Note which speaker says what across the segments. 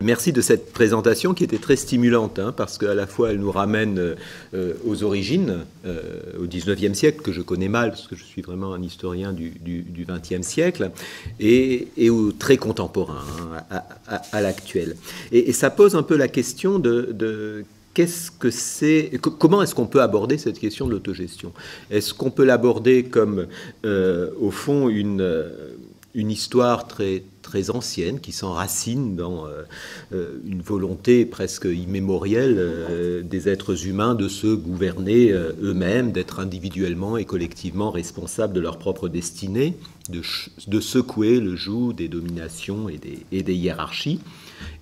Speaker 1: Merci de cette présentation qui était très stimulante, hein, parce qu'à la fois elle nous ramène aux origines, au XIXe siècle, que je connais mal, parce que je suis vraiment un historien du XXe siècle, et au très contemporain, hein, à l'actuel. Et ça pose un peu la question de qu'est-ce que c'est, comment est-ce qu'on peut aborder cette question de l'autogestion? Est-ce qu'on peut l'aborder comme, au fond, une histoire très ancienne qui s'enracine dans une volonté presque immémorielle des êtres humains de se gouverner eux-mêmes, d'être individuellement et collectivement responsables de leur propre destinée, de secouer le joug des dominations et des hiérarchies,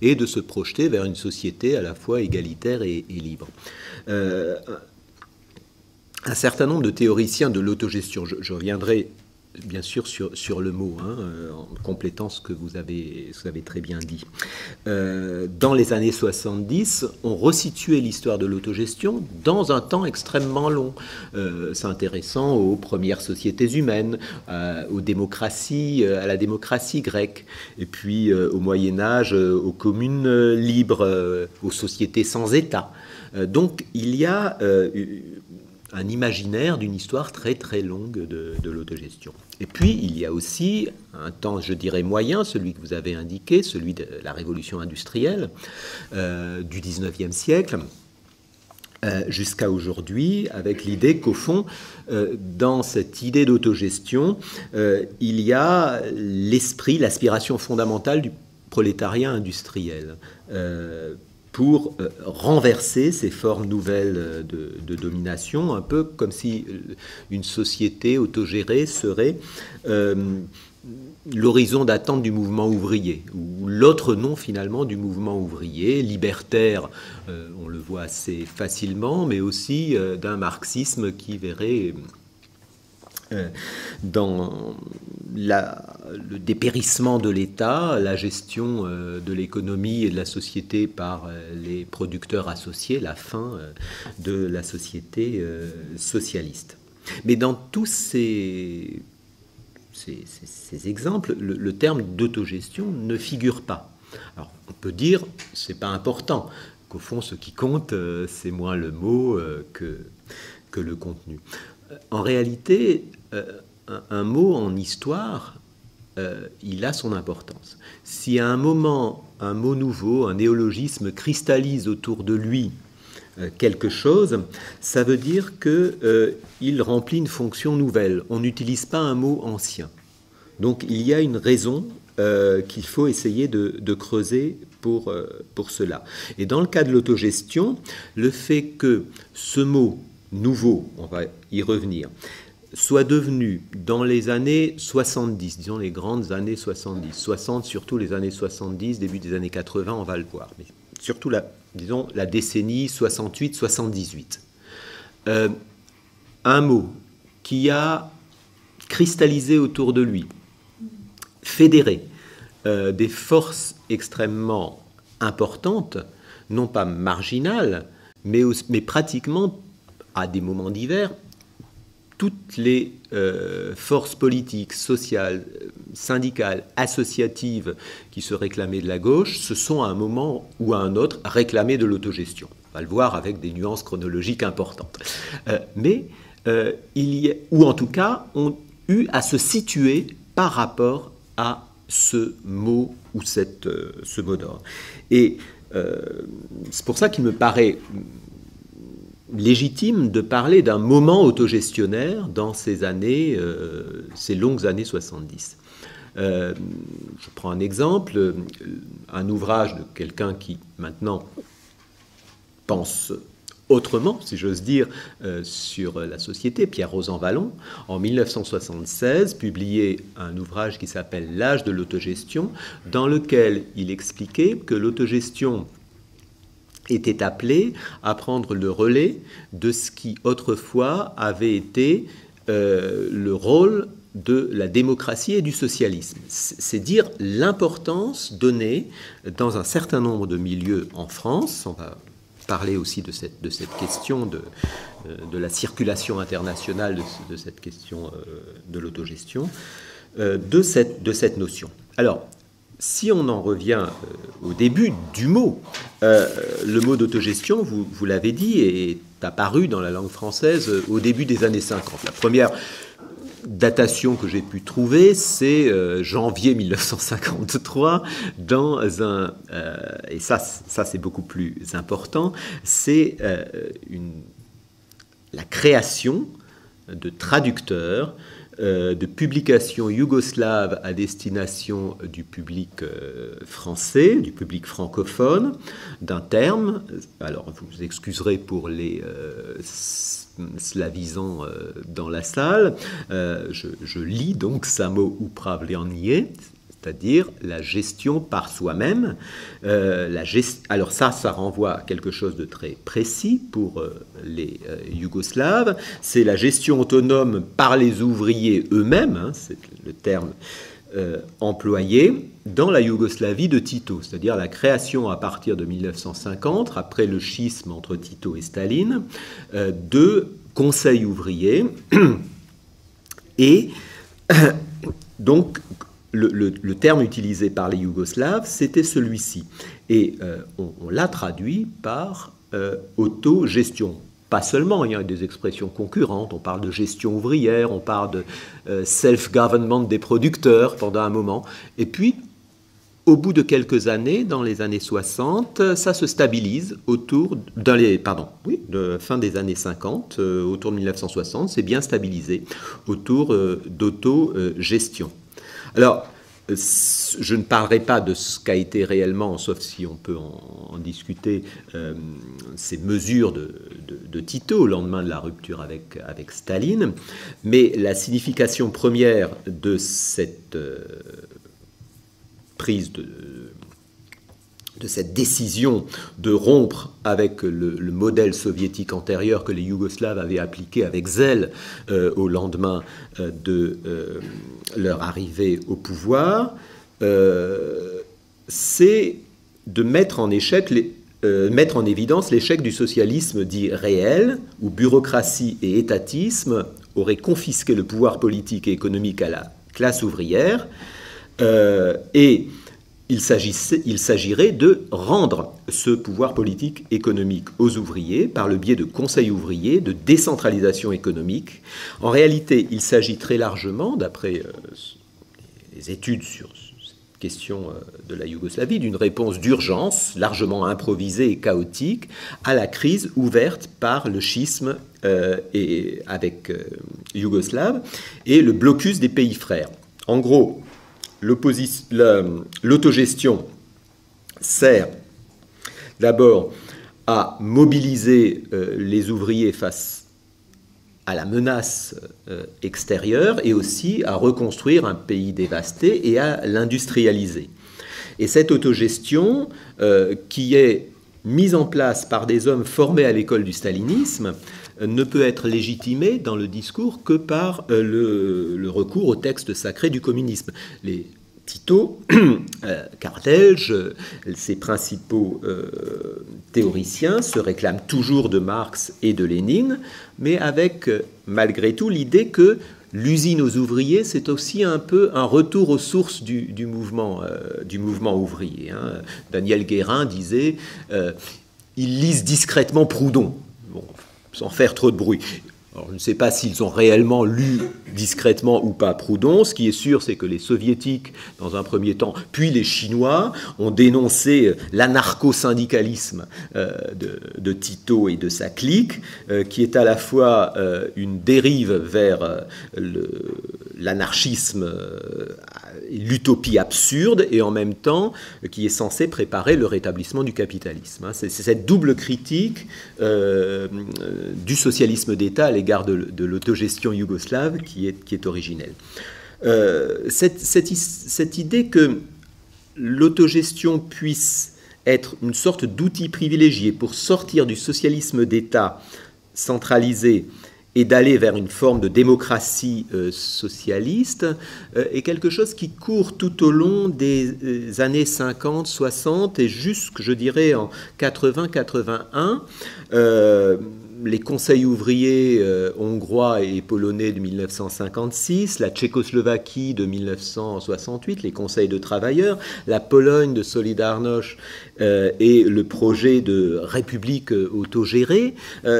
Speaker 1: et de se projeter vers une société à la fois égalitaire et libre. Un certain nombre de théoriciens de l'autogestion, je reviendrai bien sûr sur le mot, hein, en complétant ce que vous avez très bien dit. Dans les années 70, on resituait l'histoire de l'autogestion dans un temps extrêmement long, s'intéressant aux premières sociétés humaines, aux démocraties, à la démocratie grecque, et puis au Moyen-Âge, aux communes libres, aux sociétés sans État. Donc il y a un imaginaire d'une histoire très longue de l'autogestion. Et puis, il y a aussi un temps, je dirais, moyen, celui que vous avez indiqué, celui de la révolution industrielle du XIXe siècle, jusqu'à aujourd'hui, avec l'idée qu'au fond, dans cette idée d'autogestion, il y a l'esprit, l'aspiration fondamentale du prolétariat industriel, pour renverser ces formes nouvelles de domination, un peu comme si une société autogérée serait l'horizon d'attente du mouvement ouvrier, ou l'autre nom finalement du mouvement ouvrier, libertaire, on le voit assez facilement, mais aussi d'un marxisme qui verrait dans le dépérissement de l'État, la gestion de l'économie et de la société par les producteurs associés, la fin de la société socialiste. Mais dans tous ces exemples, le terme d'autogestion ne figure pas. Alors, on peut dire, c'est pas important, qu'au fond, ce qui compte, c'est moins le mot que le contenu. En réalité, un mot en histoire, il a son importance. Si à un moment, un mot nouveau, un néologisme cristallise autour de lui quelque chose, ça veut dire qu'il remplit une fonction nouvelle. On n'utilise pas un mot ancien. Donc il y a une raison qu'il faut essayer de creuser pour cela. Et dans le cas de l'autogestion, le fait que ce mot nouveau, on va y revenir, soit devenu dans les années 70, disons les grandes années 70, 60 surtout les années 70, début des années 80, on va le voir, mais surtout disons la décennie 68-78. Un mot qui a cristallisé autour de lui, fédéré des forces extrêmement importantes, non pas marginales, mais pratiquement à des moments divers, toutes les forces politiques, sociales, syndicales, associatives qui se réclamaient de la gauche se sont à un moment ou à un autre réclamées de l'autogestion. On va le voir avec des nuances chronologiques importantes. Ou en tout cas, ont eu à se situer par rapport à ce mot ou ce mot d'ordre. Et c'est pour ça qu'il me paraît légitime de parler d'un moment autogestionnaire dans ces années, ces longues années 70. Je prends un exemple, un ouvrage de quelqu'un qui maintenant pense autrement, si j'ose dire, sur la société, Pierre Rosanvallon, en 1976, publié un ouvrage qui s'appelle « L'âge de l'autogestion », dans lequel il expliquait que l'autogestion était appelé à prendre le relais de ce qui autrefois avait été le rôle de la démocratie et du socialisme. C'est dire l'importance donnée dans un certain nombre de milieux en France. On va parler aussi de cette question de la circulation internationale de cette question de l'autogestion, de cette notion. Alors, si on en revient au début du mot, le mot d'autogestion, vous l'avez dit, est apparu dans la langue française au début des années 50. La première datation que j'ai pu trouver, c'est janvier 1953, dans un... et ça c'est beaucoup plus important, c'est la création de traducteurs, de publications yougoslaves à destination du public français, du public francophone, d'un terme, alors vous excuserez pour les slavisants dans la salle, je lis donc samo upravljanje, c'est-à-dire la gestion par soi-même. Alors ça renvoie à quelque chose de très précis pour les Yougoslaves. C'est la gestion autonome par les ouvriers eux-mêmes, hein, c'est le terme employé, dans la Yougoslavie de Tito, c'est-à-dire la création à partir de 1950, après le schisme entre Tito et Staline, de conseils ouvriers. Et donc, le terme utilisé par les Yougoslaves, c'était celui-ci. Et on l'a traduit par autogestion. Pas seulement, il y a des expressions concurrentes. On parle de gestion ouvrière, on parle de self-government des producteurs pendant un moment. Et puis, au bout de quelques années, dans les années 60, ça se stabilise autour de fin des années 50, autour de 1960, c'est bien stabilisé autour d'autogestion. Alors, je ne parlerai pas de ce qu'a été réellement, sauf si on peut en discuter, ces mesures de Tito au lendemain de la rupture avec Staline, mais la signification première de cette prise de cette décision de rompre avec le modèle soviétique antérieur que les Yougoslaves avaient appliqué avec zèle au lendemain de leur arrivée au pouvoir, c'est de mettre en évidence l'échec du socialisme dit réel, où bureaucratie et étatisme auraient confisqué le pouvoir politique et économique à la classe ouvrière, et il s'agirait de rendre ce pouvoir politique économique aux ouvriers par le biais de conseils ouvriers, de décentralisation économique. En réalité, il s'agit très largement, d'après les études sur cette question de la Yougoslavie, d'une réponse d'urgence largement improvisée et chaotique à la crise ouverte par le schisme avec Yougoslave et le blocus des pays frères. En gros, l'autogestion sert d'abord à mobiliser les ouvriers face à la menace extérieure et aussi à reconstruire un pays dévasté et à l'industrialiser. Et cette autogestion, qui est mise en place par des hommes formés à l'école du stalinisme, ne peut être légitimée dans le discours que par le recours au texte sacré du communisme. Les Tito, Kardelj, ses principaux théoriciens se réclament toujours de Marx et de Lénine, mais avec malgré tout l'idée que l'usine aux ouvriers, c'est aussi un peu un retour aux sources du mouvement ouvrier. Hein. Daniel Guérin disait ils lisent discrètement Proudhon, bon, sans faire trop de bruit. Alors, je ne sais pas s'ils ont réellement lu discrètement ou pas Proudhon. Ce qui est sûr, c'est que les soviétiques, dans un premier temps, puis les Chinois, ont dénoncé l'anarcho-syndicalisme de Tito et de sa clique, qui est à la fois une dérive vers l'anarchisme, l'utopie absurde, et en même temps qui est censé préparer le rétablissement du capitalisme. C'est cette double critique du socialisme d'État à l'égard de l'autogestion yougoslave qui est originelle. Cette idée que l'autogestion puisse être une sorte d'outil privilégié pour sortir du socialisme d'État centralisé et d'aller vers une forme de démocratie socialiste est quelque chose qui court tout au long des années 50, 60 et jusque, je dirais, en 80-81, les conseils ouvriers hongrois et polonais de 1956, la Tchécoslovaquie de 1968, les conseils de travailleurs, la Pologne de Solidarność et le projet de république autogérée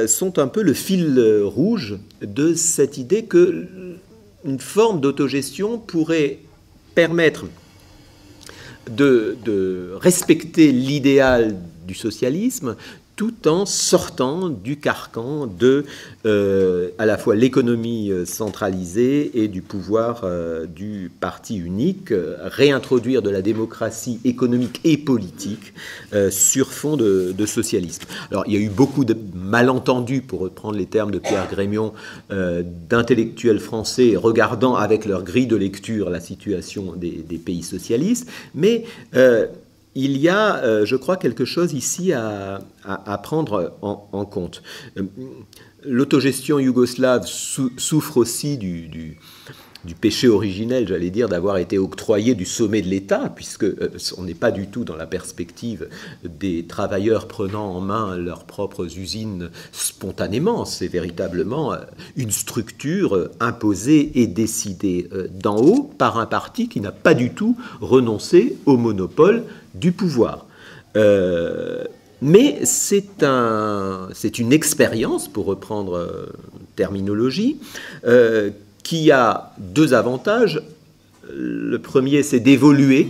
Speaker 1: sont un peu le fil rouge de cette idée que une forme d'autogestion pourrait permettre de respecter l'idéal du socialisme tout en sortant du carcan de à la fois l'économie centralisée et du pouvoir du parti unique, réintroduire de la démocratie économique et politique sur fond de socialisme. Alors il y a eu beaucoup de malentendus, pour reprendre les termes de Pierre Grémion, d'intellectuels français regardant avec leur grille de lecture la situation des pays socialistes, mais il y a, je crois, quelque chose ici à prendre en compte. L'autogestion yougoslave souffre aussi du péché originel, j'allais dire, d'avoir été octroyé du sommet de l'État, puisque on n'est pas du tout dans la perspective des travailleurs prenant en main leurs propres usines spontanément. C'est véritablement une structure imposée et décidée d'en haut par un parti qui n'a pas du tout renoncé au monopole du pouvoir. Mais c'est une expérience, pour reprendre terminologie, qui a deux avantages. Le premier, c'est d'évoluer.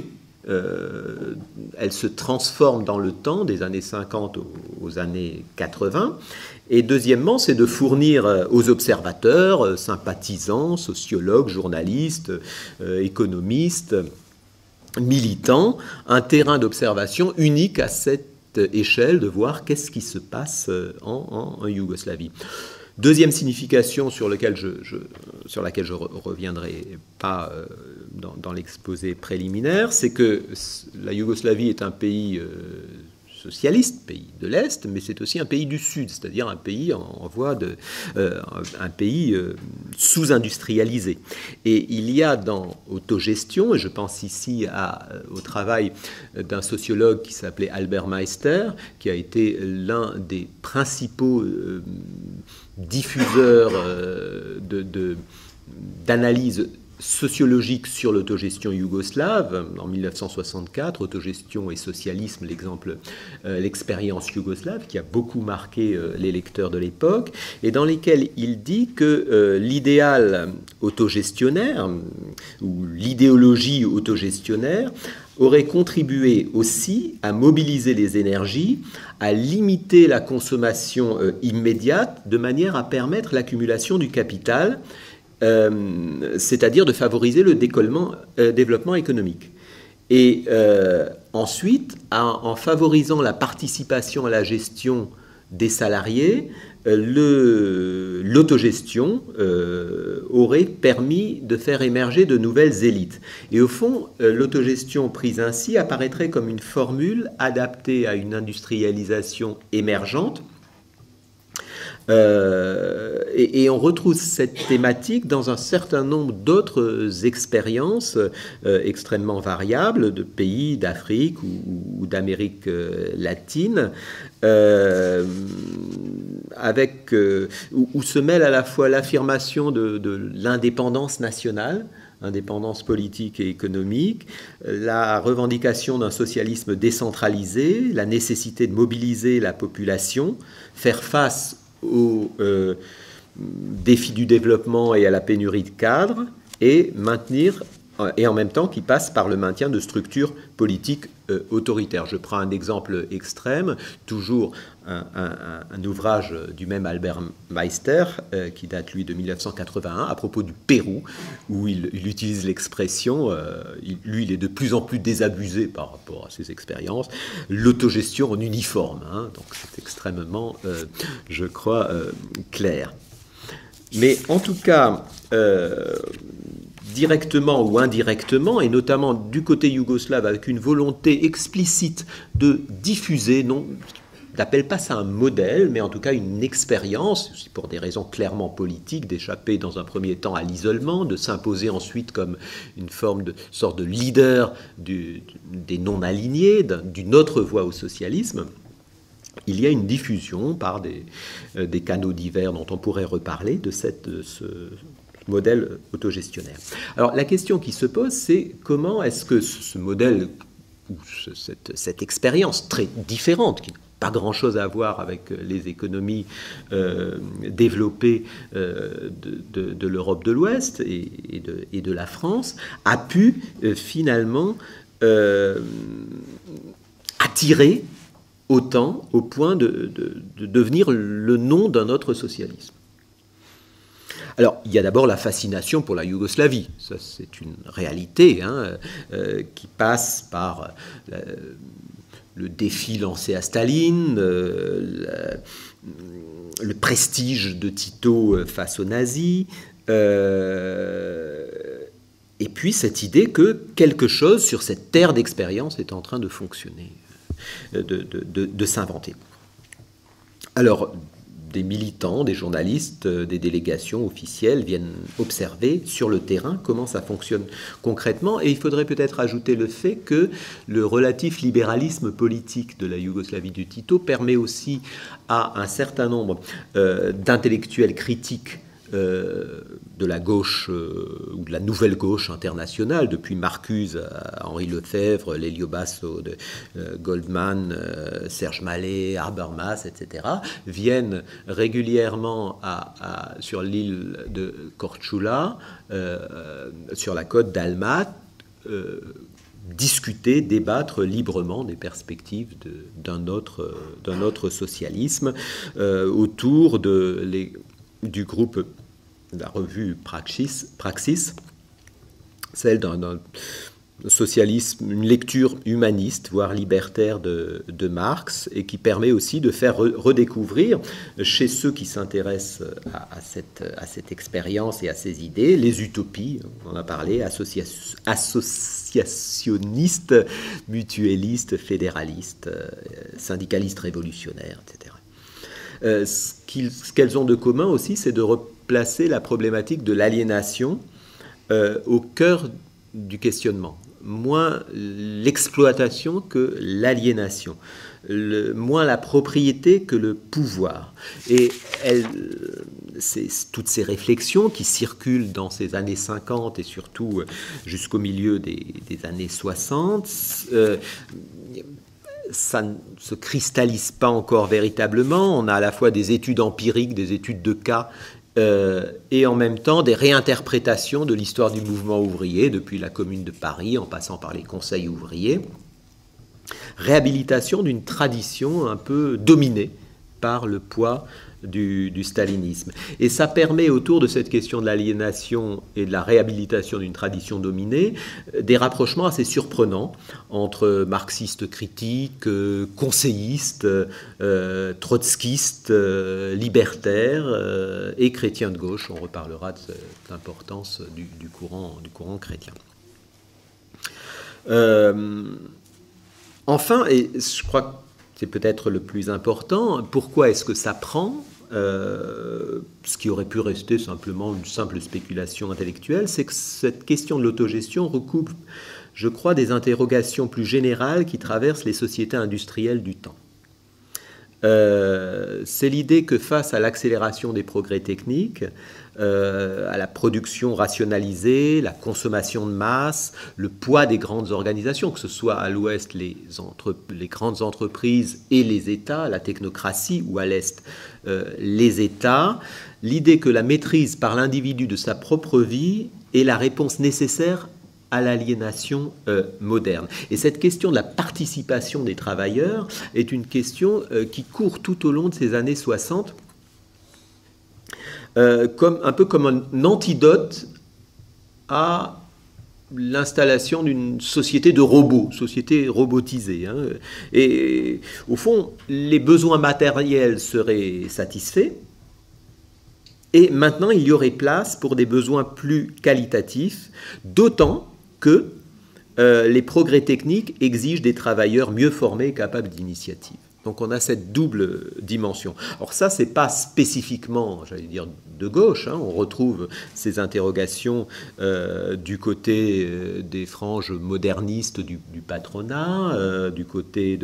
Speaker 1: Elle se transforme dans le temps, des années 50 aux années 80. Et deuxièmement, c'est de fournir aux observateurs, sympathisants, sociologues, journalistes, économistes, militants, un terrain d'observation unique à cette échelle, de voir qu'est-ce qui se passe en Yougoslavie. Deuxième signification sur laquelle je reviendrai pas dans l'exposé préliminaire, c'est que la Yougoslavie est un pays socialiste, pays de l'Est, mais c'est aussi un pays du Sud, c'est-à-dire un pays en voie de un pays sous-industrialisé. Et il y a dans autogestion, et je pense ici au travail d'un sociologue qui s'appelait Albert Meister, qui a été l'un des principaux diffuseurs d'analyse sociologique sur l'autogestion yougoslave en 1964, autogestion et socialisme, l'expérience yougoslave, qui a beaucoup marqué les lecteurs de l'époque, et dans lesquels il dit que l'idéal autogestionnaire ou l'idéologie autogestionnaire aurait contribué aussi à mobiliser les énergies, à limiter la consommation immédiate, de manière à permettre l'accumulation du capital, c'est-à-dire de favoriser le développement économique. Et ensuite, en favorisant la participation à la gestion des salariés, l'autogestion aurait permis de faire émerger de nouvelles élites. Et au fond, l'autogestion prise ainsi apparaîtrait comme une formule adaptée à une industrialisation émergente. Et on retrouve cette thématique dans un certain nombre d'autres expériences extrêmement variables de pays d'Afrique ou d'Amérique latine, où se mêle à la fois l'affirmation de l'indépendance nationale, indépendance politique et économique, la revendication d'un socialisme décentralisé, la nécessité de mobiliser la population, faire face aux défis du développement et à la pénurie de cadres, et en même temps qui passe par le maintien de structures politiques autoritaires. Je prends un exemple extrême, toujours un ouvrage du même Albert Meister, qui date lui de 1981, à propos du Pérou, où il utilise l'expression, lui il est de plus en plus désabusé par rapport à ses expériences, l'autogestion en uniforme, hein, donc c'est extrêmement, je crois, clair. Mais en tout cas, directement ou indirectement, et notamment du côté yougoslave, avec une volonté explicite de diffuser, non, n'appelle pas ça un modèle, mais en tout cas une expérience, pour des raisons clairement politiques, d'échapper dans un premier temps à l'isolement, de s'imposer ensuite comme une sorte de leader des non-alignés, d'une autre voie au socialisme. il y a une diffusion par des canaux divers dont on pourrait reparler de ce modèle autogestionnaire. Alors la question qui se pose, c'est comment est-ce que ce modèle, ou cette expérience très différente, qui n'a pas grand-chose à voir avec les économies développées de l'Europe de l'Ouest et de la France, a pu finalement attirer autant au point de devenir le nom d'un autre socialisme. Alors, il y a d'abord la fascination pour la Yougoslavie. Ça, c'est une réalité qui passe par le défi lancé à Staline, le prestige de Tito face aux nazis, et puis cette idée que quelque chose sur cette terre d'expérience est en train de fonctionner, de s'inventer. Alors, des militants, des journalistes, des délégations officielles viennent observer sur le terrain comment ça fonctionne concrètement. Et il faudrait peut-être ajouter le fait que le relatif libéralisme politique de la Yougoslavie du Tito permet aussi à un certain nombre d'intellectuels critiques de la gauche ou de la nouvelle gauche internationale, depuis Marcuse à Henri Lefebvre, Lelio Basso, Goldman, Serge Mallet, Habermas, etc., viennent régulièrement sur l'île de Korčula, sur la côte d'Alma, discuter, débattre librement des perspectives d'un autre socialisme autour du groupe de la revue Praxis, celle d'un socialisme, une lecture humaniste, voire libertaire de Marx, et qui permet aussi de faire redécouvrir chez ceux qui s'intéressent à cette expérience et à ces idées, les utopies, on en a parlé, associationnistes, mutuellistes, fédéralistes, syndicalistes révolutionnaires, etc. Ce qu'elles ont de commun aussi, c'est de replacer la problématique de l'aliénation au cœur du questionnement. Moins l'exploitation que l'aliénation, moins la propriété que le pouvoir. Et toutes ces réflexions qui circulent dans ces années 50 et surtout jusqu'au milieu des années 60, ça ne se cristallise pas encore véritablement. On a à la fois des études empiriques, des études de cas, et en même temps des réinterprétations de l'histoire du mouvement ouvrier, depuis la Commune de Paris, en passant par les conseils ouvriers. Réhabilitation d'une tradition un peu dominée par le poids du stalinisme. Et ça permet, autour de cette question de l'aliénation et de la réhabilitation d'une tradition dominée, des rapprochements assez surprenants entre marxistes critiques, conseillistes, trotskistes, libertaires et chrétiens de gauche. On reparlera de l'importance du courant chrétien. Enfin, et je crois que c'est peut-être le plus important, pourquoi est-ce que ça prend ? Ce qui aurait pu rester simplement une simple spéculation intellectuelle, c'est que cette question de l'autogestion recoupe, je crois, des interrogations plus générales qui traversent les sociétés industrielles du temps. C'est l'idée que face à l'accélération des progrès techniques, à la production rationalisée, la consommation de masse, le poids des grandes organisations, que ce soit à l'ouest les grandes entreprises et les États, la technocratie, ou à l'est les États, l'idée que la maîtrise par l'individu de sa propre vie est la réponse nécessaire à l'aliénation moderne. Et cette question de la participation des travailleurs est une question qui court tout au long de ces années 60, un peu comme un antidote à l'installation d'une société de robots, société robotisée. Et au fond, les besoins matériels seraient satisfaits, et maintenant il y aurait place pour des besoins plus qualitatifs, d'autant que les progrès techniques exigent des travailleurs mieux formés et capables d'initiative. Donc on a cette double dimension. Alors ça, c'est pas spécifiquement, j'allais dire, de gauche. On retrouve ces interrogations du côté des franges modernistes du patronat, du côté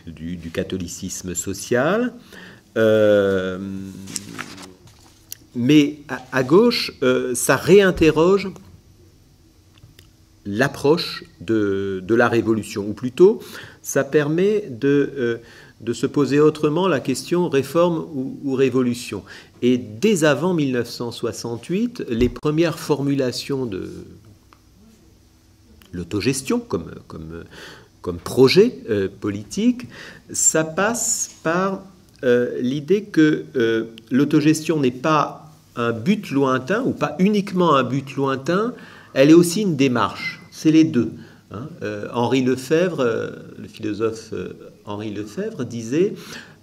Speaker 1: du catholicisme social. Mais à gauche, ça réinterroge l'approche de la révolution, ou plutôt, ça permet de se poser autrement la question réforme ou révolution. Et dès avant 1968, les premières formulations de l'autogestion comme projet politique, ça passe par l'idée que l'autogestion n'est pas un but lointain, ou pas uniquement un but lointain, elle est aussi une démarche. C'est les deux. Henri Lefebvre, le philosophe Henri Lefebvre, disait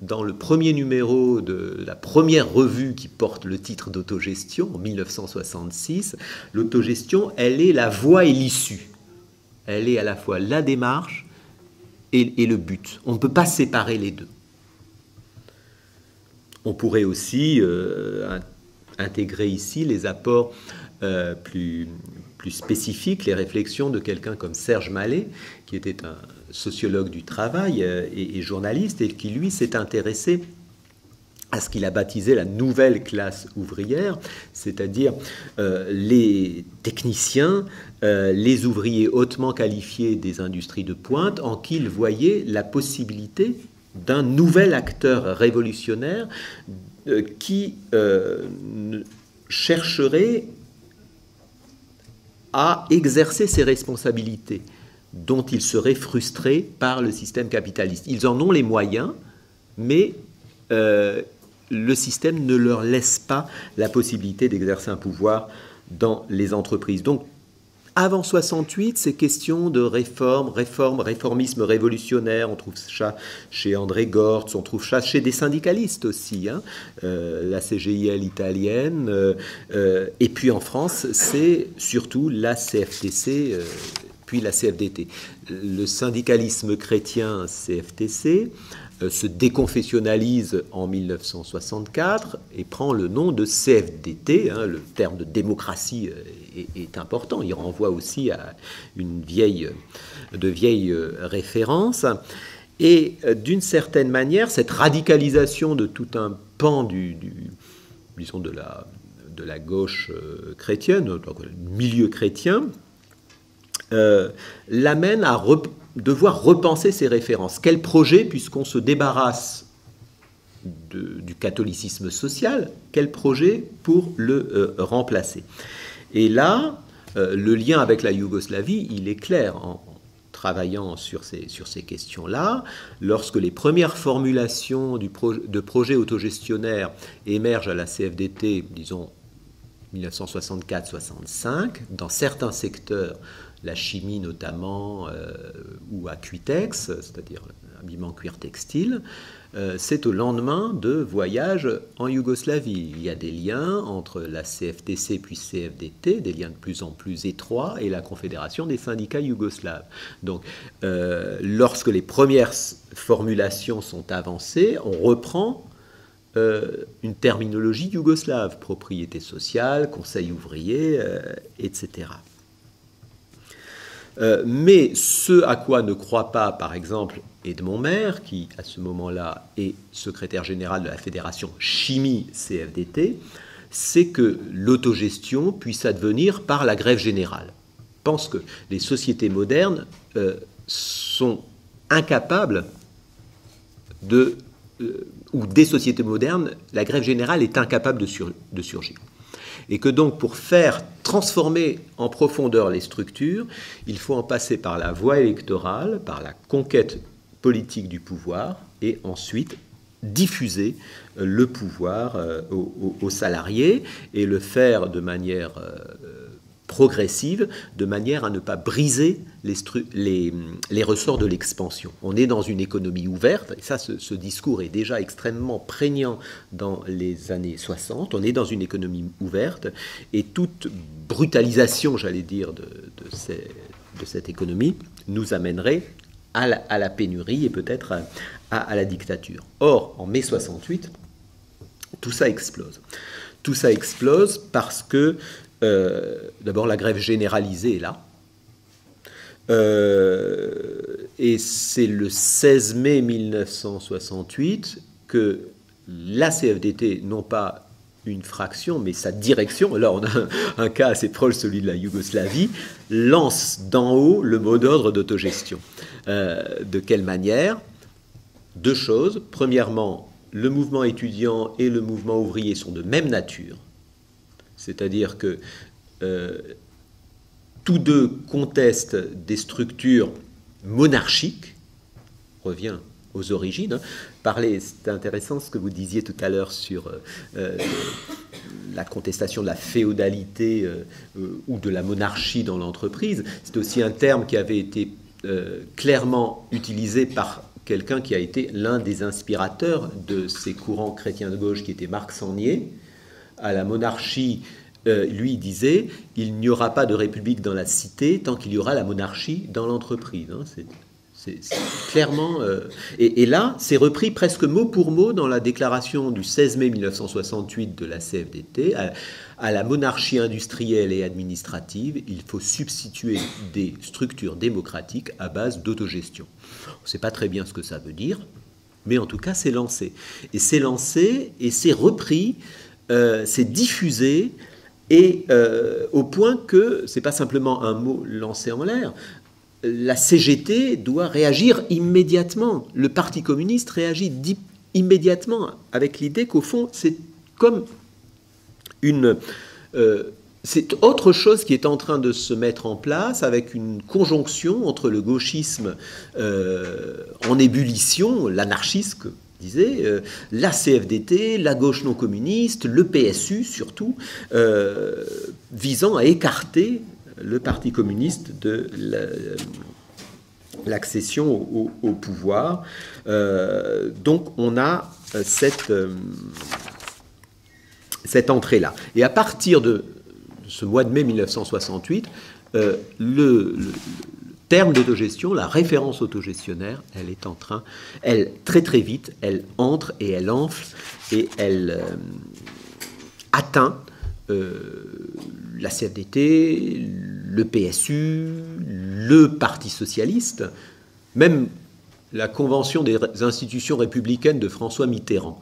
Speaker 1: dans le premier numéro de la première revue qui porte le titre d'autogestion, en 1966, l'autogestion, elle est la voie et l'issue. Elle est à la fois la démarche et le but. On ne peut pas séparer les deux. On pourrait aussi intégrer ici les apports plus spécifiques, les réflexions de quelqu'un comme Serge Mallet, qui était un sociologue du travail et journaliste, et qui, lui, s'est intéressé à ce qu'il a baptisé la nouvelle classe ouvrière, c'est-à-dire les techniciens, les ouvriers hautement qualifiés des industries de pointe, en qui il voyait la possibilité d'un nouvel acteur révolutionnaire qui chercherait à exercer ses responsabilités, dont ils seraient frustrés par le système capitaliste. Ils en ont les moyens, mais le système ne leur laisse pas la possibilité d'exercer un pouvoir dans les entreprises. Donc, avant 68, ces questions de réformisme révolutionnaire, on trouve ça chez André Gortz, on trouve ça chez des syndicalistes aussi, la CGIL italienne, et puis en France, c'est surtout la CFTC, puis la CFDT. Le syndicalisme chrétien CFTC se déconfessionnalise en 1964 et prend le nom de CFDT. Le terme de démocratie est important. Il renvoie aussi à une vieille référence. Et d'une certaine manière, cette radicalisation de tout un pan disons de la gauche chrétienne, du milieu chrétien, l'amène à devoir repenser ses références. Quel projet, puisqu'on se débarrasse du catholicisme social, quel projet pour le remplacer? Et là, le lien avec la Yougoslavie, il est clair en travaillant sur ces questions-là. Lorsque les premières formulations de projets autogestionnaires émergent à la CFDT, disons 1964-65, dans certains secteurs, la chimie notamment, ou à Cuitex, c'est-à-dire l'habillement cuir textile, c'est au lendemain de voyages en Yougoslavie. Il y a des liens entre la CFTC puis CFDT, des liens de plus en plus étroits, et la Confédération des syndicats yougoslaves. Donc, lorsque les premières formulations sont avancées, on reprend une terminologie yougoslave, propriété sociale, conseil ouvrier, etc. Mais ce à quoi ne croit pas, par exemple, Edmond Maire, qui à ce moment-là est secrétaire général de la Fédération Chimie CFDT, c'est que l'autogestion puisse advenir par la grève générale. Je pense que les sociétés modernes sont incapables ou des sociétés modernes, la grève générale est incapable de surgir. Et que donc, pour faire transformer en profondeur les structures, il faut en passer par la voie électorale, par la conquête politique du pouvoir, et ensuite diffuser le pouvoir aux salariés, et le faire de manière progressive, de manière à ne pas briser les ressorts de l'expansion. On est dans une économie ouverte, et ça, ce discours est déjà extrêmement prégnant dans les années 60, on est dans une économie ouverte, et toute brutalisation, j'allais dire, de cette économie nous amènerait à la pénurie et peut-être à la dictature. Or, en mai 68, tout ça explose. Tout ça explose parce que, d'abord, la grève généralisée est là. Et c'est le 16 mai 1968 que la CFDT, non pas une fraction, mais sa direction, là on a un cas assez proche, celui de la Yougoslavie, lance d'en haut le mot d'ordre d'autogestion. De quelle manière? Deux choses. Premièrement, le mouvement étudiant et le mouvement ouvrier sont de même nature, c'est-à-dire que tous deux contestent des structures monarchiques, on revient aux origines. C'est intéressant ce que vous disiez tout à l'heure sur la contestation de la féodalité ou de la monarchie dans l'entreprise. C'est aussi un terme qui avait été clairement utilisé par quelqu'un qui a été l'un des inspirateurs de ces courants chrétiens de gauche qui était Marc Sangnier. À la monarchie, lui disait, il n'y aura pas de république dans la cité tant qu'il y aura la monarchie dans l'entreprise. C'est clairement... Et là, c'est repris presque mot pour mot dans la déclaration du 16 mai 1968 de la CFDT. À la monarchie industrielle et administrative, il faut substituer des structures démocratiques à base d'autogestion. On ne sait pas très bien ce que ça veut dire, mais en tout cas, c'est lancé. Et c'est lancé, et c'est repris, c'est diffusé, et au point que ce n'est pas simplement un mot lancé en l'air. La CGT doit réagir immédiatement. Le Parti communiste réagit immédiatement avec l'idée qu'au fond, c'est comme c'est autre chose qui est en train de se mettre en place avec une conjonction entre le gauchisme en ébullition, l'anarchisme, disait, la CFDT, la gauche non communiste, le PSU surtout, visant à écarter le Parti communiste de l'accession au pouvoir. Donc on a cette entrée-là. Et à partir de ce mois de mai 1968, le terme d'autogestion, la référence autogestionnaire, elle est en train, très très vite, elle entre et elle enfle et elle atteint la CFDT, le PSU, le Parti socialiste, même la Convention des institutions républicaines de François Mitterrand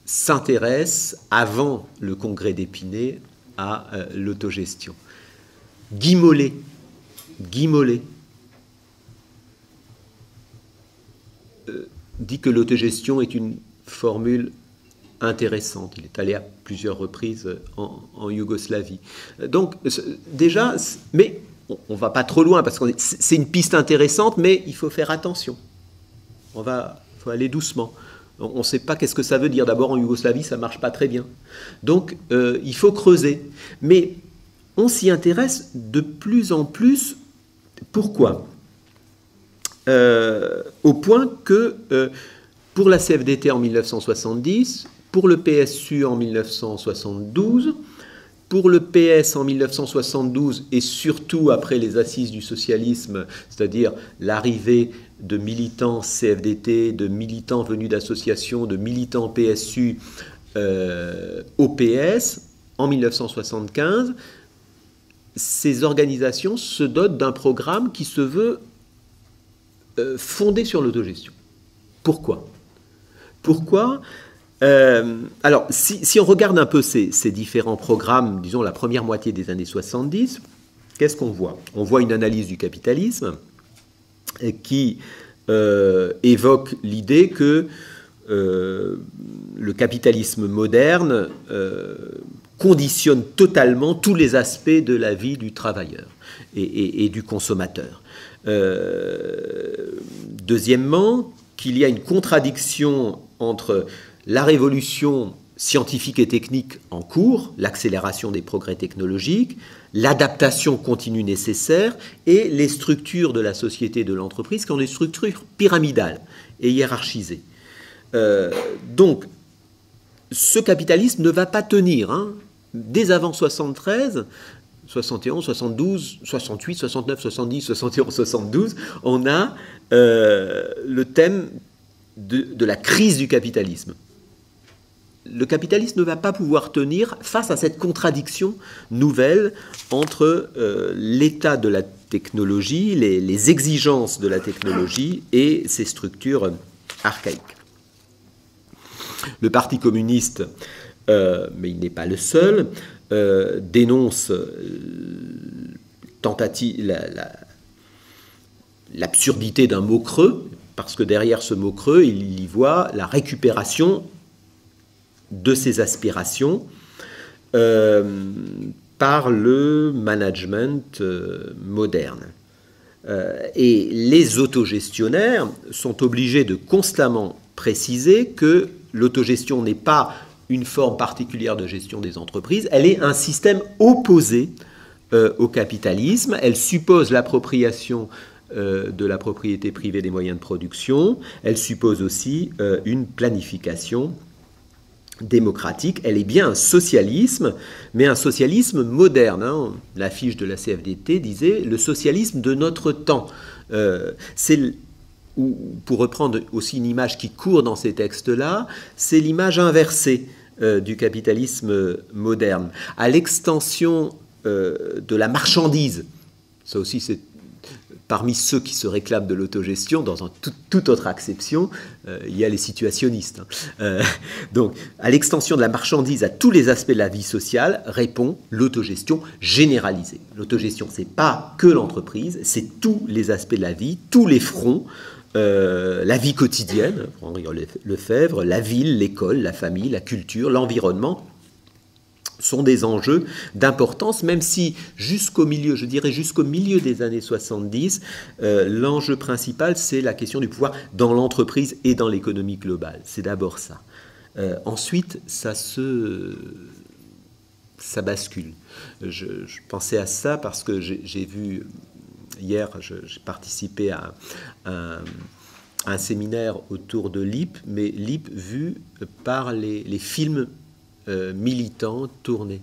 Speaker 1: s'intéresse, avant le congrès d'Épinay, à l'autogestion. Guy Mollet dit que l'autogestion est une formule intéressante. Il est allé à plusieurs reprises en Yougoslavie. Donc, déjà, mais on ne va pas trop loin, parce que c'est une piste intéressante, mais il faut faire attention. Il faut aller doucement. On ne sait pas qu'est-ce que ça veut dire. D'abord, en Yougoslavie, ça ne marche pas très bien. Donc, il faut creuser. Mais on s'y intéresse de plus en plus. Pourquoi ? Au point que, pour la CFDT en 1970, pour le PSU en 1972, pour le PS en 1972 et surtout après les assises du socialisme, c'est-à-dire l'arrivée de militants CFDT, de militants venus d'associations, de militants PSU au PS, en 1975, ces organisations se dotent d'un programme qui se veut fondé sur l'autogestion. Pourquoi ? Alors, si on regarde un peu ces différents programmes, disons la première moitié des années 70, qu'est-ce qu'on voit ? On voit une analyse du capitalisme qui évoque l'idée que le capitalisme moderne conditionne totalement tous les aspects de la vie du travailleur et du consommateur. Deuxièmement, qu'il y a une contradiction entre la révolution scientifique et technique en cours, l'accélération des progrès technologiques, l'adaptation continue nécessaire et les structures de la société et de l'entreprise qui sont des structures pyramidales et hiérarchisées. Donc, ce capitalisme ne va pas tenir. Dès avant 1973, 71, 72, 68, 69, 70, 71, 72, on a le thème de la crise du capitalisme. Le capitalisme ne va pas pouvoir tenir face à cette contradiction nouvelle entre l'état de la technologie, les exigences de la technologie et ses structures archaïques. Le Parti communiste, mais il n'est pas le seul, dénonce l'absurdité d'un mot creux, parce que derrière ce mot creux, il y voit la récupération de ses aspirations par le management moderne. Et les autogestionnaires sont obligés de constamment préciser que l'autogestion n'est pas une forme particulière de gestion des entreprises, elle est un système opposé au capitalisme, elle suppose l'appropriation de la propriété privée des moyens de production, elle suppose aussi une planification démocratique, elle est bien un socialisme, mais un socialisme moderne. Hein. L'affiche de la CFDT disait « le socialisme de notre temps ». Pour reprendre aussi une image qui court dans ces textes-là, c'est l'image inversée du capitalisme moderne. À l'extension de la marchandise, ça aussi c'est parmi ceux qui se réclament de l'autogestion, dans toute autre acception, il y a les situationnistes. Donc, à l'extension de la marchandise à tous les aspects de la vie sociale, répond l'autogestion généralisée. L'autogestion, ce n'est pas que l'entreprise, c'est tous les aspects de la vie, tous les fronts, la vie quotidienne, Henri Lefebvre, la ville, l'école, la famille, la culture, l'environnement, sont des enjeux d'importance, même si jusqu'au milieu, je dirais jusqu'au milieu des années 70, l'enjeu principal, c'est la question du pouvoir dans l'entreprise et dans l'économie globale. C'est d'abord ça. Ensuite, ça bascule. Je pensais à ça parce que j'ai vu, hier, j'ai participé à un séminaire autour de l'IP, mais l'IP vu par les films militants tournés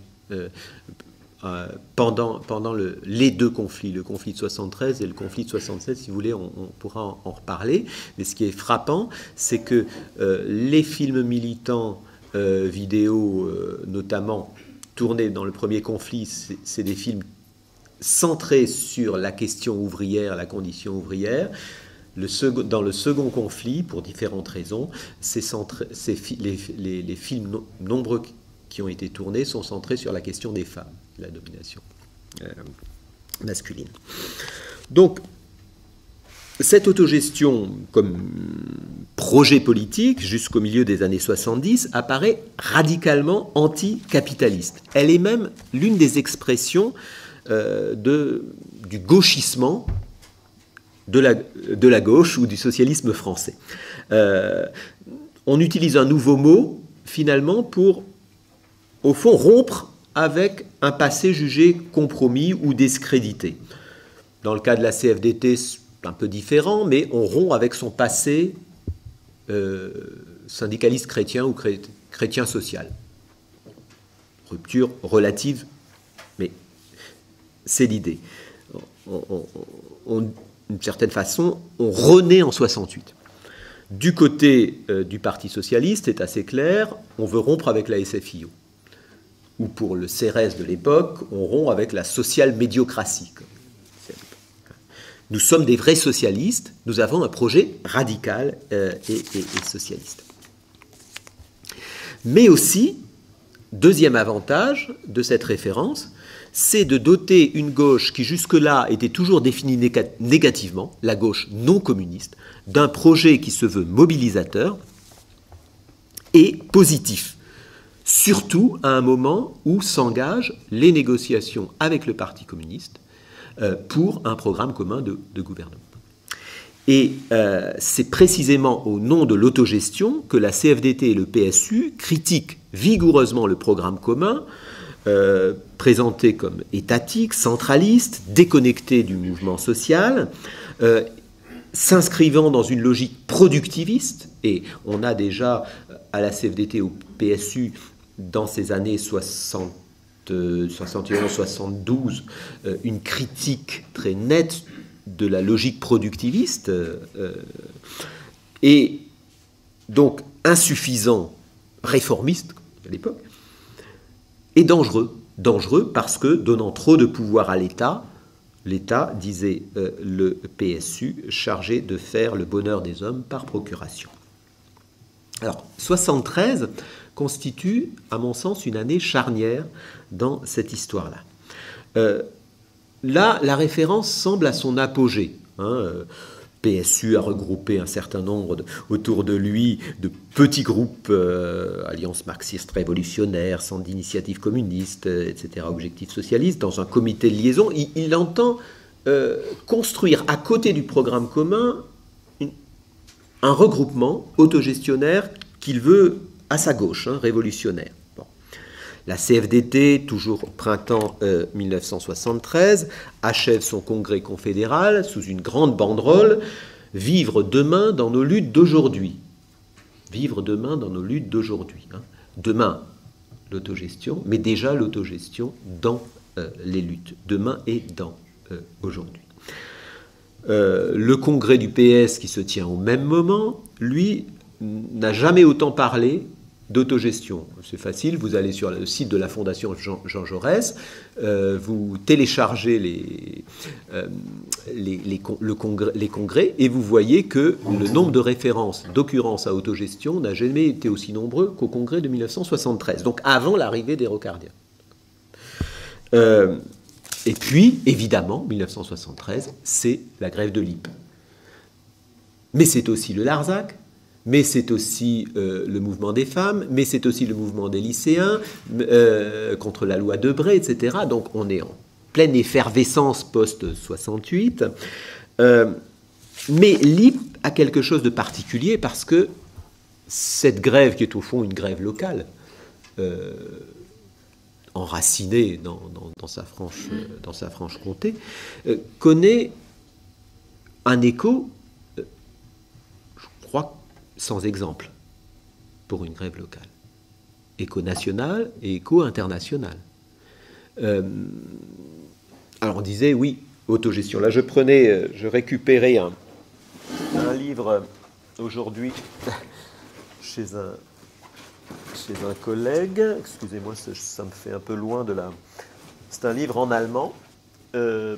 Speaker 1: pendant les deux conflits, le conflit de 73 et le conflit de 76, si vous voulez, on pourra en reparler. Mais ce qui est frappant, c'est que les films militants vidéo, notamment tournés dans le premier conflit, c'est des films centrés sur la question ouvrière, la condition ouvrière. Dans le second conflit, pour différentes raisons, les films nombreux qui ont été tournés sont centrés sur la question des femmes, la domination masculine. Donc, cette autogestion comme projet politique jusqu'au milieu des années 70 apparaît radicalement anticapitaliste. Elle est même l'une des expressions du gauchissement de la gauche ou du socialisme français. On utilise un nouveau mot, finalement, pour, au fond, rompre avec un passé jugé compromis ou discrédité. Dans le cas de la CFDT, c'est un peu différent, mais on rompt avec son passé syndicaliste chrétien ou chrétien social. Rupture relative, mais c'est l'idée. D'une certaine façon, on renaît en 68. Du côté du Parti socialiste, c'est assez clair, on veut rompre avec la SFIO. Ou pour le CRS de l'époque, on rompt avec la social-médiocratie. Nous sommes des vrais socialistes, nous avons un projet radical et socialiste. Mais aussi, deuxième avantage de cette référence, c'est de doter une gauche qui jusque-là était toujours définie négativement, la gauche non communiste, d'un projet qui se veut mobilisateur et positif, surtout à un moment où s'engagent les négociations avec le Parti communiste pour un programme commun de gouvernement. Et c'est précisément au nom de l'autogestion que la CFDT et le PSU critiquent vigoureusement le programme commun, présenté comme étatique, centraliste, déconnecté du mouvement social, s'inscrivant dans une logique productiviste, et on a déjà à la CFDT au PSU dans ces années 60, 71-72, une critique très nette de la logique productiviste, et donc insuffisant, réformiste à l'époque, et dangereux. Dangereux parce que, donnant trop de pouvoir à l'État, disait le PSU, chargé de faire le bonheur des hommes par procuration. Alors, 73 constitue, à mon sens, une année charnière dans cette histoire-là. Là, la référence semble à son apogée. PSU a regroupé un certain nombre autour de lui de petits groupes, Alliance marxiste révolutionnaire, Centre d'initiative communiste, etc., Objectifs socialistes, dans un comité de liaison. Il entend construire à côté du programme commun un regroupement autogestionnaire qu'il veut à sa gauche, révolutionnaire. Bon. La CFDT, toujours printemps 1973, achève son congrès confédéral sous une grande banderole « Vivre demain dans nos luttes d'aujourd'hui ». Vivre demain dans nos luttes d'aujourd'hui. Demain, l'autogestion, mais déjà l'autogestion dans les luttes. Demain et dans aujourd'hui. Le congrès du PS qui se tient au même moment, lui, n'a jamais autant parlé d'autogestion. C'est facile, vous allez sur le site de la Fondation Jean Jaurès, vous téléchargez les congrès et vous voyez que le nombre de références, d'occurrences à autogestion n'a jamais été aussi nombreux qu'au congrès de 1973, donc avant l'arrivée des rocardiens. Et puis, évidemment, 1973, c'est la grève de Lippe. Mais c'est aussi le Larzac, mais c'est aussi le mouvement des femmes, mais c'est aussi le mouvement des lycéens contre la loi Debré, etc. Donc on est en pleine effervescence post-68. Mais Lippe a quelque chose de particulier parce que cette grève, qui est au fond une grève locale, enracinée dans sa Franche-Comté, connaît un écho, je crois, sans exemple pour une grève locale. Écho national et écho international. Alors on disait, oui, autogestion. Là, je récupérais un livre aujourd'hui chez un collègue. Excusez-moi, ça me fait un peu loin de la... C'est un livre en allemand. De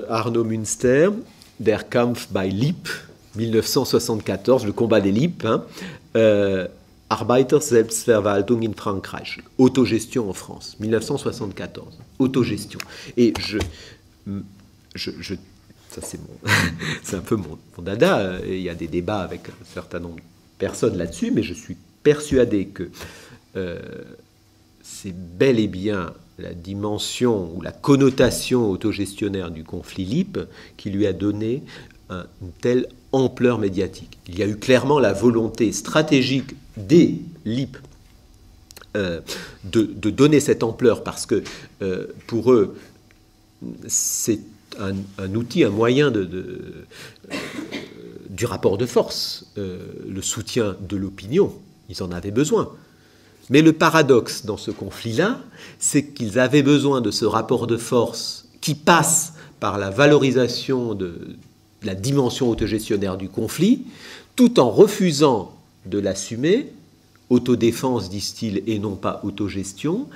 Speaker 1: Arno Münster, Der Kampf bei Lippe, 1974, le combat des Lippes, Arbeiter-Selbstverwaltung in Frankreich, autogestion en France, 1974, autogestion. Et ça c'est un peu mon dada, il y a des débats avec un certain nombre de personnes là-dessus, mais je suis persuadé que c'est bel et bien la dimension ou la connotation autogestionnaire du conflit Lippe qui lui a donné une telle ampleur médiatique. Il y a eu clairement la volonté stratégique des Lippe de donner cette ampleur parce que pour eux, c'est un outil, un moyen du rapport de force, le soutien de l'opinion. Ils en avaient besoin. Mais le paradoxe dans ce conflit-là, c'est qu'ils avaient besoin de ce rapport de force qui passe par la valorisation de la dimension autogestionnaire du conflit, tout en refusant de l'assumer, autodéfense, disent-ils, et non pas autogestion,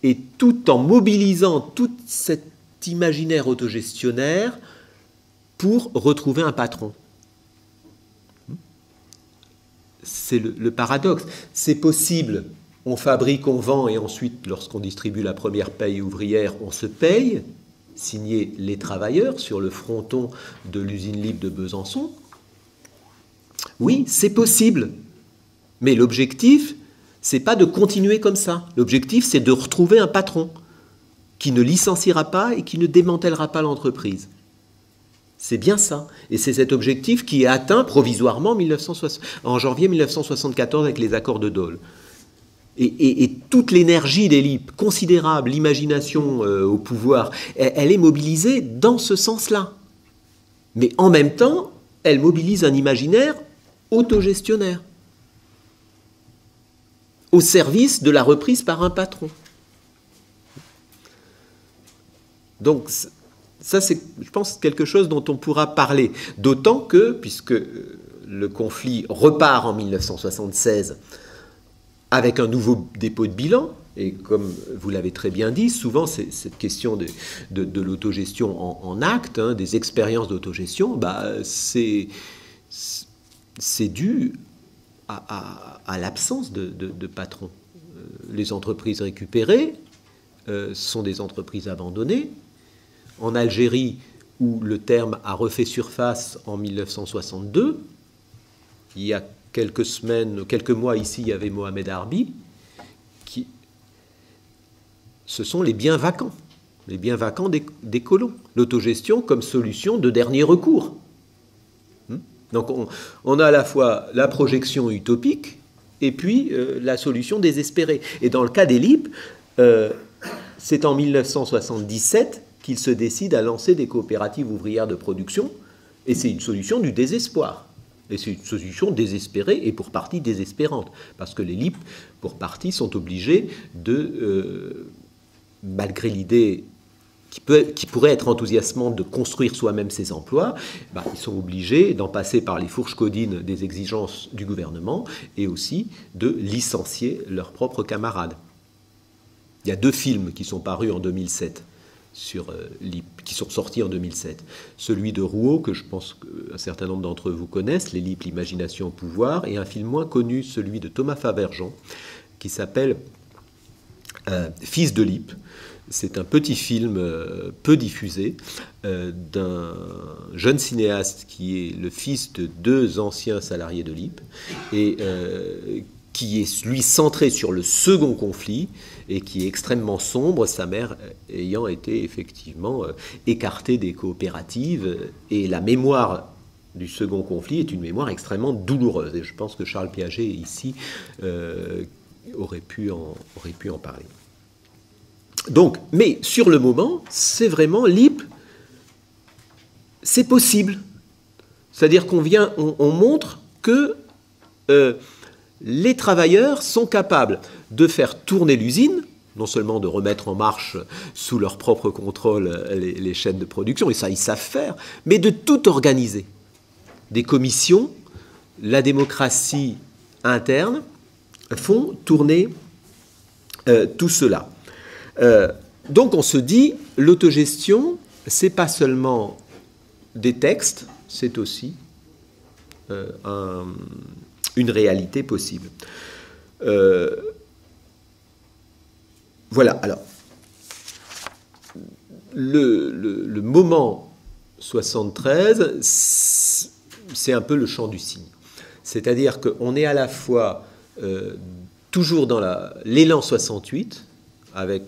Speaker 1: et tout en mobilisant tout cet imaginaire autogestionnaire pour retrouver un patron. C'est le paradoxe. C'est possible, on fabrique, on vend, et ensuite, lorsqu'on distribue la première paye ouvrière, on se paye, signé les travailleurs sur le fronton de l'usine Lippe de Besançon. Oui, c'est possible. Mais l'objectif, c'est pas de continuer comme ça. L'objectif, c'est de retrouver un patron qui ne licenciera pas et qui ne démantèlera pas l'entreprise. C'est bien ça. Et c'est cet objectif qui est atteint provisoirement en janvier 1974 avec les accords de Dole. Et toute l'énergie des Lippe, considérable, l'imagination au pouvoir, elle est mobilisée dans ce sens-là. Mais en même temps, elle mobilise un imaginaire autogestionnaire. au service de la reprise par un patron. Donc ça, c'est, je pense, quelque chose dont on pourra parler. D'autant que, puisque le conflit repart en 1976 avec un nouveau dépôt de bilan, et comme vous l'avez très bien dit, souvent cette question de l'autogestion en acte, hein, des expériences d'autogestion, c'est dû à l'absence de patrons. Les entreprises récupérées sont des entreprises abandonnées. En Algérie, où le terme a refait surface en 1962, il y a quelques semaines, quelques mois ici, il y avait Mohamed Harbi, ce sont les biens vacants des colons. L'autogestion comme solution de dernier recours. Donc on a à la fois la projection utopique et puis la solution désespérée. Et dans le cas des LIP, c'est en 1977 qu'ils se décident à lancer des coopératives ouvrières de production, et c'est une solution du désespoir. Et c'est une solution désespérée et pour partie désespérante, parce que les LIP, pour partie, sont obligés de, malgré l'idée qui pourrait être enthousiasmante de construire soi-même ses emplois, ils sont obligés d'en passer par les fourches codines des exigences du gouvernement et aussi de licencier leurs propres camarades. Il y a 2 films qui sont parus en 2007 sur LIP, qui sont sortis en 2007. Celui de Rouault, que je pense qu'un certain nombre d'entre vous connaissent, Les LIP, l'imagination au pouvoir, et un film moins connu, celui de Thomas Favergent, qui s'appelle Fils de LIP. C'est un petit film peu diffusé d'un jeune cinéaste qui est le fils de 2 anciens salariés de LIP et qui est, lui, centré sur le second conflit et qui est extrêmement sombre, sa mère ayant été effectivement écartée des coopératives. Et la mémoire du second conflit est une mémoire extrêmement douloureuse. Et je pense que Charles Piaget, ici, aurait pu en parler. Donc, mais sur le moment, c'est vraiment LIP, c'est possible. C'est-à-dire on montre que les travailleurs sont capables de faire tourner l'usine, non seulement de remettre en marche sous leur propre contrôle les chaînes de production, et ça ils savent faire, mais de tout organiser. Des commissions, la démocratie interne font tourner tout cela. Donc on se dit, l'autogestion, c'est pas seulement des textes, c'est aussi une réalité possible. Voilà, alors, le moment 73, c'est un peu le chant du cygne. C'est-à-dire qu'on est à la fois toujours dans l'élan 68, avec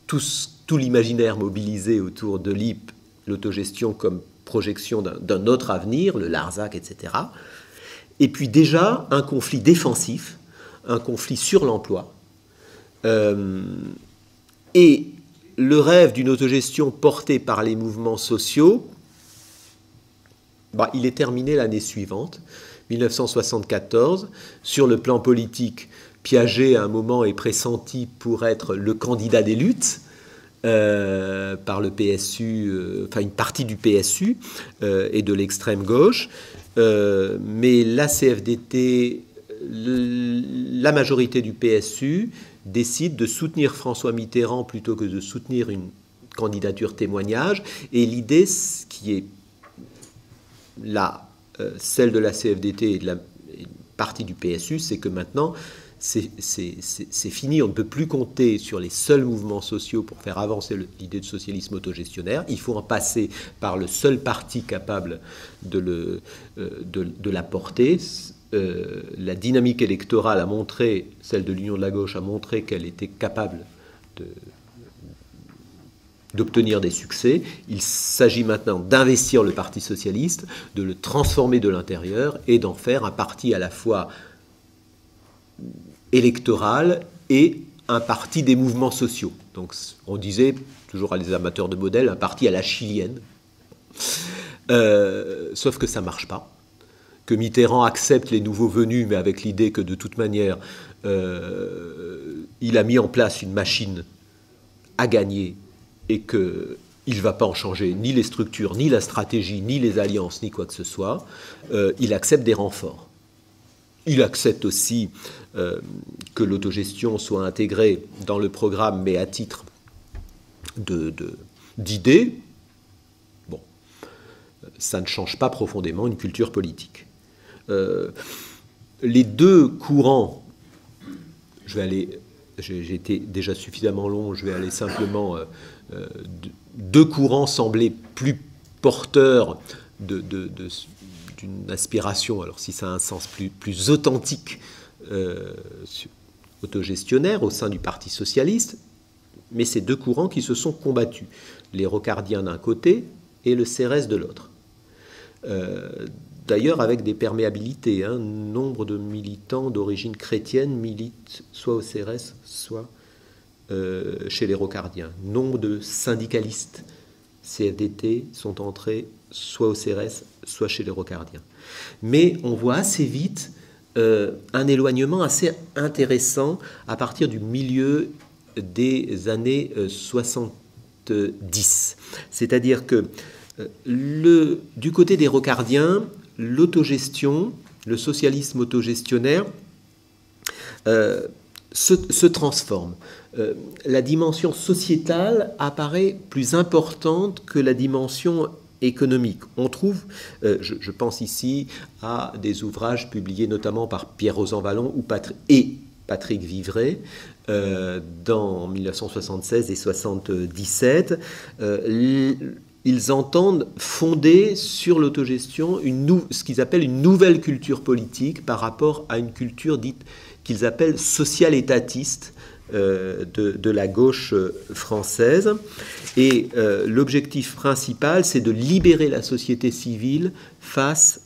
Speaker 1: tout l'imaginaire mobilisé autour de LIP, l'autogestion comme projection d'un autre avenir, le Larzac, etc. Et puis déjà un conflit défensif, un conflit sur l'emploi, et le rêve d'une autogestion portée par les mouvements sociaux, il est terminé l'année suivante, 1974. Sur le plan politique, Piaget, à un moment, est pressenti pour être le candidat des luttes par le PSU, enfin une partie du PSU et de l'extrême gauche. Mais la CFDT, la majorité du PSU, décide de soutenir François Mitterrand plutôt que de soutenir une candidature témoignage. Et l'idée qui est là, celle de la CFDT et de la partie du PSU, c'est que maintenant, c'est fini, on ne peut plus compter sur les seuls mouvements sociaux pour faire avancer l'idée de socialisme autogestionnaire. Il faut en passer par le seul parti capable de la porter. La dynamique électorale a montré, celle de l'Union de la gauche a montré qu'elle était capable d'obtenir des succès. Il s'agit maintenant d'investir le Parti socialiste, de le transformer de l'intérieur et d'en faire un parti à la fois électoral et un parti des mouvements sociaux. Donc on disait, toujours à les amateurs de modèles, un parti à la chilienne. Sauf que ça ne marche pas. que Mitterrand accepte les nouveaux venus, mais avec l'idée que de toute manière, il a mis en place une machine à gagner et qu'il ne va pas en changer ni les structures, ni la stratégie, ni les alliances, ni quoi que ce soit, il accepte des renforts. Il accepte aussi que l'autogestion soit intégrée dans le programme, mais à titre d'idées. Bon, ça ne change pas profondément une culture politique. Les deux courants, j'ai été déjà suffisamment long, je vais aller simplement, deux courants semblaient plus porteurs d'une aspiration, alors si ça a un sens plus authentique, autogestionnaire au sein du Parti socialiste, mais ces deux courants qui se sont combattus, les rocardiens d'un côté et le CRS de l'autre. D'ailleurs avec des perméabilités, hein. Nombre de militants d'origine chrétienne militent soit au CRS, soit chez les rocardiens. Nombre de syndicalistes CFDT sont entrés soit au CRS, soit chez les rocardiens. Mais on voit assez vite un éloignement assez intéressant à partir du milieu des années 70. C'est-à-dire que du côté des rocardiens, l'autogestion, le socialisme autogestionnaire se transforme. La dimension sociétale apparaît plus importante que la dimension économique. On trouve, je pense ici à des ouvrages publiés notamment par Pierre Rosanvallon et Patrick Vivray dans 1976 et 1977. Ils entendent fonder sur l'autogestion ce qu'ils appellent une nouvelle culture politique par rapport à une culture dite qu'ils appellent social-étatiste de la gauche française. Et l'objectif principal, c'est de libérer la société civile face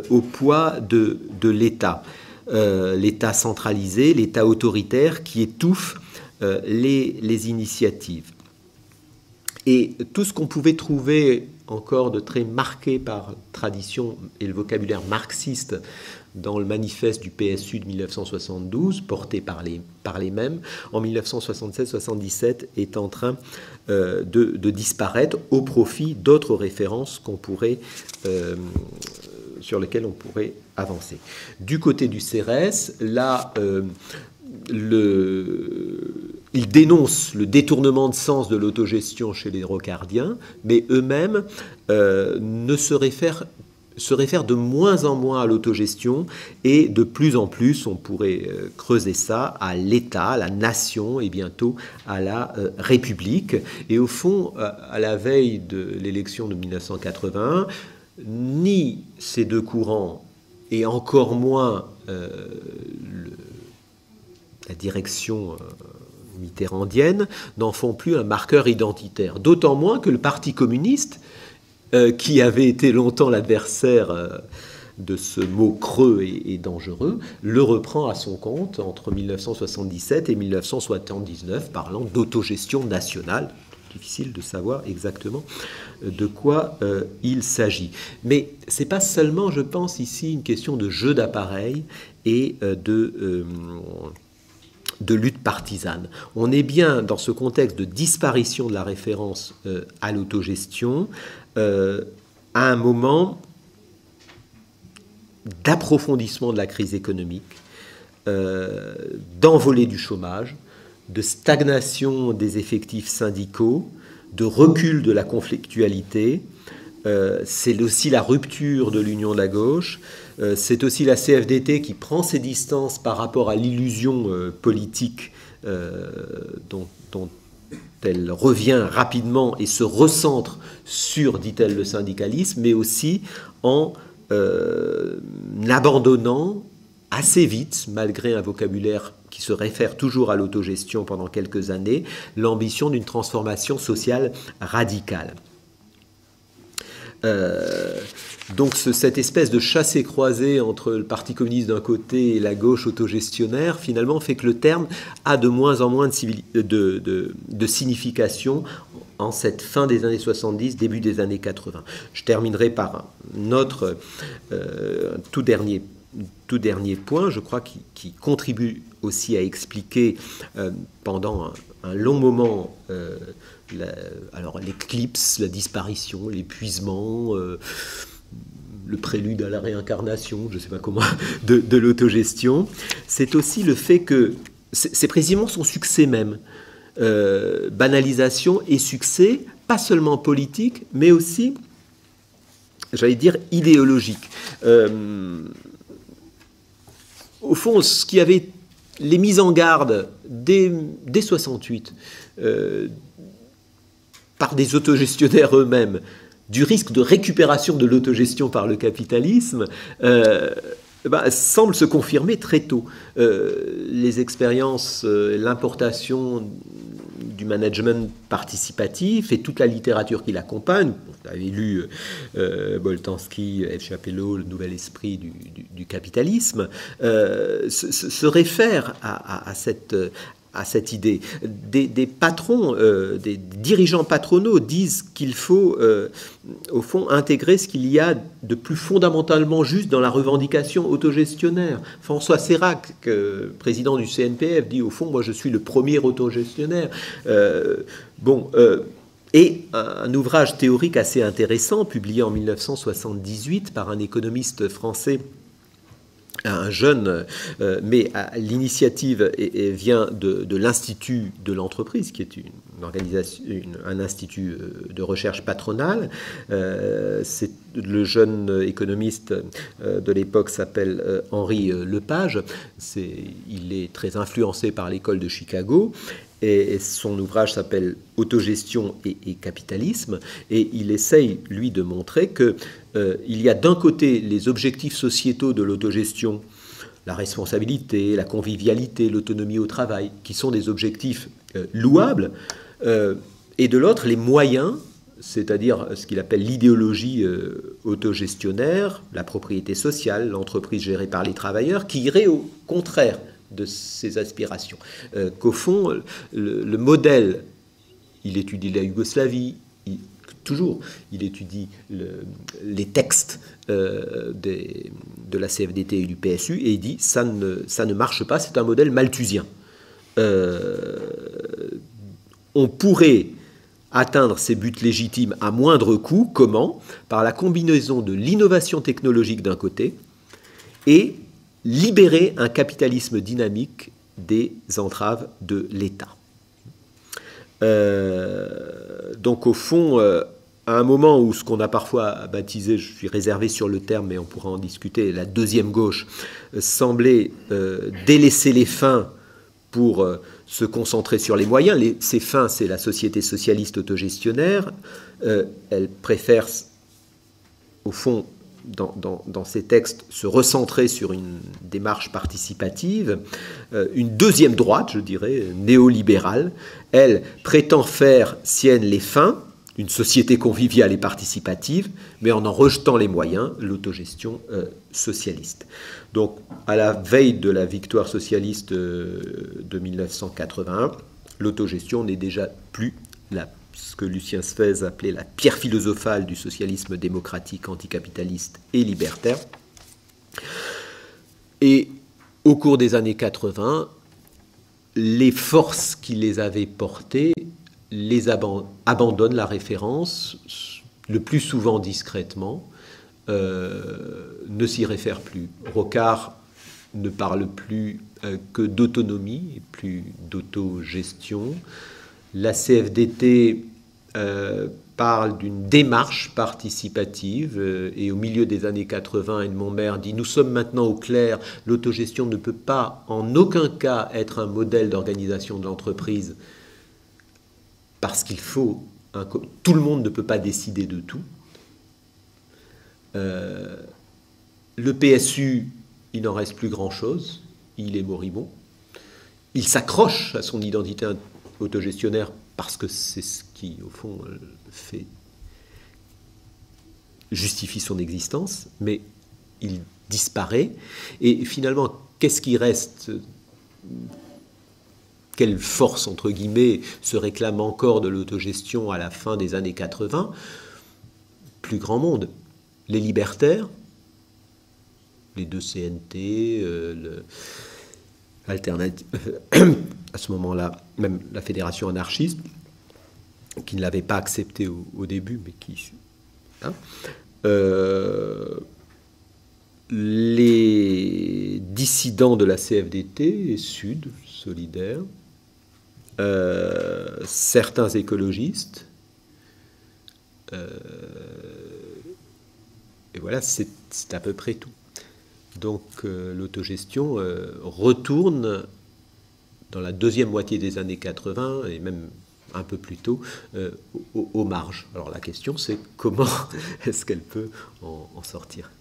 Speaker 1: au poids de l'État. L'État centralisé, l'État autoritaire qui étouffe les initiatives. Et tout ce qu'on pouvait trouver encore de très marqué par tradition et le vocabulaire marxiste dans le manifeste du PSU de 1972, porté par les mêmes, en 1976-77 est en train de disparaître au profit d'autres références sur lesquelles on pourrait avancer. Du côté du CRS, là, ils dénoncent le détournement de sens de l'autogestion chez les rocardiens, mais eux-mêmes se réfèrent de moins en moins à l'autogestion et de plus en plus, on pourrait creuser ça, à l'État, à la nation et bientôt à la République. Et au fond, à la veille de l'élection de 1981, ni ces deux courants et encore moins la direction mitterrandienne n'en font plus un marqueur identitaire. D'autant moins que le Parti communiste, qui avait été longtemps l'adversaire de ce mot creux et dangereux, le reprend à son compte entre 1977 et 1979, parlant d'autogestion nationale. Difficile de savoir exactement de quoi il s'agit. Mais ce n'est pas seulement, je pense, ici une question de jeu d'appareil et de lutte partisane. On est bien dans ce contexte de disparition de la référence à l'autogestion, à un moment d'approfondissement de la crise économique, d'envolée du chômage, de stagnation des effectifs syndicaux, de recul de la conflictualité. C'est aussi la rupture de l'union de la gauche. C'est aussi la CFDT qui prend ses distances par rapport à l'illusion politique dont elle revient rapidement et se recentre sur, dit-elle, le syndicalisme, mais aussi en abandonnant assez vite, malgré un vocabulaire qui se réfère toujours à l'autogestion pendant quelques années, l'ambition d'une transformation sociale radicale. Donc cette espèce de chassé-croisé entre le Parti communiste d'un côté et la gauche autogestionnaire, finalement, fait que le terme a de moins en moins de signification en cette fin des années 70, début des années 80. Je terminerai par notre tout dernier point, je crois, qui contribue aussi à expliquer pendant un long moment alors l'éclipse, la disparition, l'épuisement, le prélude à la réincarnation, je ne sais pas comment, de l'autogestion. C'est aussi le fait que c'est précisément son succès même. Banalisation et succès, pas seulement politique, mais aussi, j'allais dire, idéologique. Au fond, ce qui avait les mises en garde dès 68 par des autogestionnaires eux-mêmes du risque de récupération de l'autogestion par le capitalisme semble se confirmer très tôt. Les expériences, l'importation du management participatif et toute la littérature qui l'accompagne, vous avez lu Boltanski, F. Chapelleau, Le Nouvel Esprit du capitalisme, se réfèrent à cette idée. Des patrons, des dirigeants patronaux disent qu'il faut, au fond, intégrer ce qu'il y a de plus fondamentalement juste dans la revendication autogestionnaire. François Sérac, président du CNPF, dit, au fond, moi je suis le premier autogestionnaire. Et un ouvrage théorique assez intéressant, publié en 1978 par un économiste français, un jeune, mais l'initiative vient de l'Institut de l'entreprise, qui est une organisation, un institut de recherche patronale. Le jeune économiste de l'époque s'appelle Henri Lepage. Il est très influencé par l'école de Chicago. Et son ouvrage s'appelle « Autogestion et capitalisme ». Et il essaye, lui, de montrer qu'il y a d'un côté les objectifs sociétaux de l'autogestion, la responsabilité, la convivialité, l'autonomie au travail, qui sont des objectifs louables, et de l'autre les moyens, c'est-à-dire ce qu'il appelle l'idéologie autogestionnaire, la propriété sociale, l'entreprise gérée par les travailleurs, qui irait au contraire de ces aspirations. Qu'au fond, le modèle, il étudie la Yougoslavie, il étudie les textes de la CFDT et du PSU, et il dit ça ne marche pas, c'est un modèle malthusien. On pourrait atteindre ces buts légitimes à moindre coût. Comment? Par la combinaison de l'innovation technologique d'un côté et libérer un capitalisme dynamique des entraves de l'État. Donc au fond, à un moment où ce qu'on a parfois baptisé, je suis réservé sur le terme, mais on pourra en discuter, la deuxième gauche, semblait délaisser les fins pour se concentrer sur les moyens. Ces fins, c'est la société socialiste autogestionnaire. Elle préfère, au fond, dans ces textes, se recentrer sur une démarche participative. Une deuxième droite, je dirais, néolibérale, elle prétend faire sienne les fins, une société conviviale et participative, mais en rejetant les moyens, l'autogestion socialiste. Donc, à la veille de la victoire socialiste de 1981, l'autogestion n'est déjà plus ce que Lucien Sfez appelait la pierre philosophale du socialisme démocratique, anticapitaliste et libertaire. Et au cours des années 80, les forces qui les avaient portées abandonnent la référence, le plus souvent discrètement, ne s'y réfèrent plus. Rocard ne parle plus que d'autonomie et plus d'autogestion. La CFDT parle d'une démarche participative et au milieu des années 80, Edmond Maire dit « Nous sommes maintenant au clair, l'autogestion ne peut pas en aucun cas être un modèle d'organisation de l'entreprise parce qu'il faut... tout le monde ne peut pas décider de tout. » Le PSU, il n'en reste plus grand-chose, il est moribond. Il s'accroche à son identité autogestionnaire parce que c'est ce qui, au fond, justifie son existence, mais il disparaît. Et finalement, qu'est-ce qui reste quelle force, entre guillemets, se réclame encore de l'autogestion à la fin des années 80? Plus grand monde. Les libertaires, les deux CNT, à ce moment-là, même la fédération anarchiste, qui ne l'avait pas accepté au début, mais qui... Hein, les dissidents de la CFDT, Sud, Solidaire, certains écologistes, et voilà, c'est à peu près tout. Donc l'autogestion retourne dans la deuxième moitié des années 80, et même un peu plus tôt, aux marges. Alors la question, c'est comment est-ce qu'elle peut en sortir ?